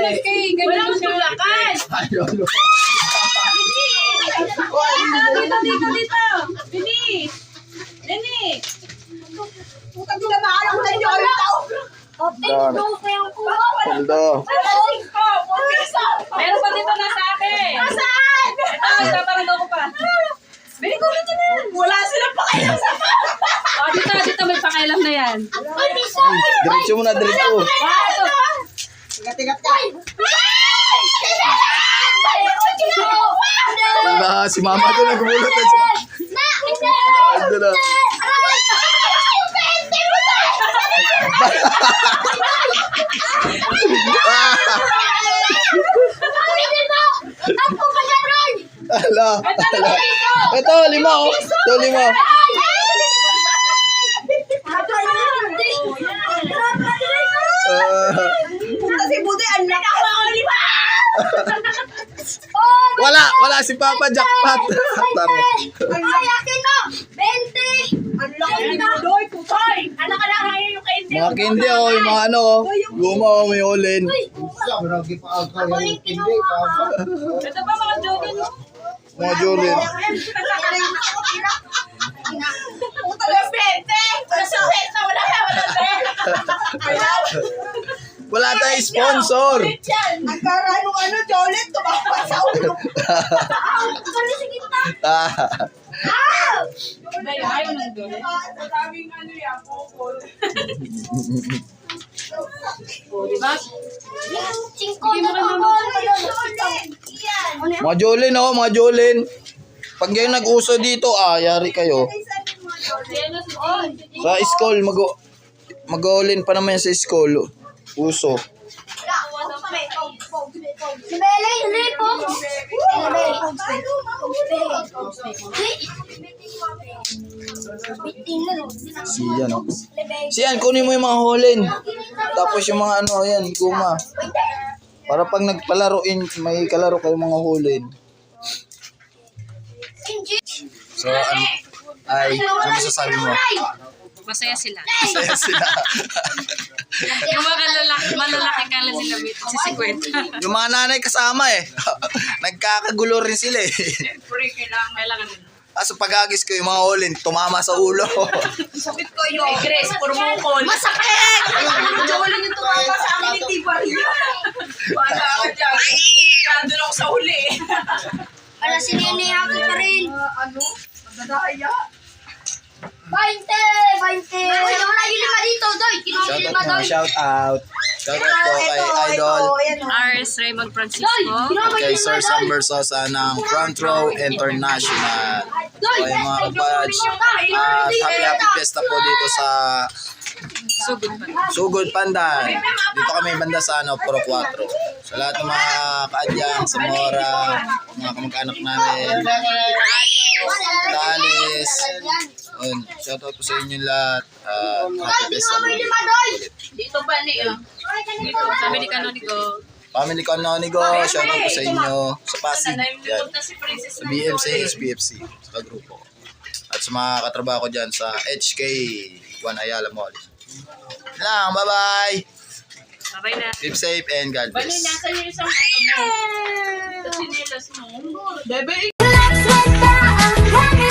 Walang tulakan. Dito. Bilis. Bilis. Putang ina maalam mo na yung tao. Paldo. Meron pa dito na sa akin. Saan? Tatarang daw ko pa. Bili ko dito na yan. Wala silang pakialam sa Dito may pakailam na yan. Diretso mo na, diretso. Tigat-tigat ka. Wala, si mama doon nagmulot. Ando na. Ala. Ito, 5 oh. Ito, 5. Puta si Budoy, ang laki ako ng 5. Wala si Papa jackpot. Taro. Ang laki mo! 20! Ang laki ni Budoy, putay! Ano ka na ngayon yung kainte? Mga kindi oh, yung mga ano oh. Guma oh, may olin. Ito pa mga jogging. Mga jolin. Puta na 20! Wala sa 20! Wala ka! Wala tayong sponsor. Ang karanong ano, Jolet, tumakot sa ulo. Ayaw ng jogging. Ang daming ano yan, pukol. Diba? Mga jolin oh, mga jolin. Pag kayo nag-uso dito, yari kayo. Sa school, mag-olin pa naman sa school. Uso. Siyan oh. Siyan, kunin mo yung mga holin. Tapos yung mga ano, ayan, guma. Para pag nagpalaruin, may kalaro kayo mga holin. So, ano masasabi mo? Masaya sila. Masaya sila. Yung mga malalaki kala nila si 50. Yung mga nanay kasama eh. Nagkakagulo rin sila eh. Siyempre, kailangan nila. Kaso pag-agis ko yung mga holin, tumama sa ulo. Sakit ko yun. Grace, puro mukol. Masakit! Jolet yung tumama sa akin, hindi ba rin? Wala ka dyan. Nandun ako sa huli. Wala si Nene ako pa rin. Ano? Magdadaya? 20! 20! Uy, wala yung 5 dito, Doy. Kinuha yung 5, Doy. Shout out. Shout out po kay Idol. R.S. Raymond Francisco. Kay Sir Sam Versosa ng Front Row International. So yung mga kabadge, happy fiesta po dito sa Sugod Pandan. Dito kami banda sa Puro 4. Sa lahat ng mga kaadyang, sa Mora, mga kamag-anak namin, Talis. Shout out po sa inyo lahat. Happy fiesta po. Dito ba ni Dito, sabi ni Canonigo. Family Canonigo, shout out po sa inyo. Sa Pasig, yan. Sa BMC, SPFC, sa grupo. At sa mga katrabaho ko dyan sa HK, Juan Ayala Mall. Lang, bye-bye! Bye na. Keep safe and God bless. Nasa yung isang ano mo. Sa sinilas mo. Bebe, Let's get down.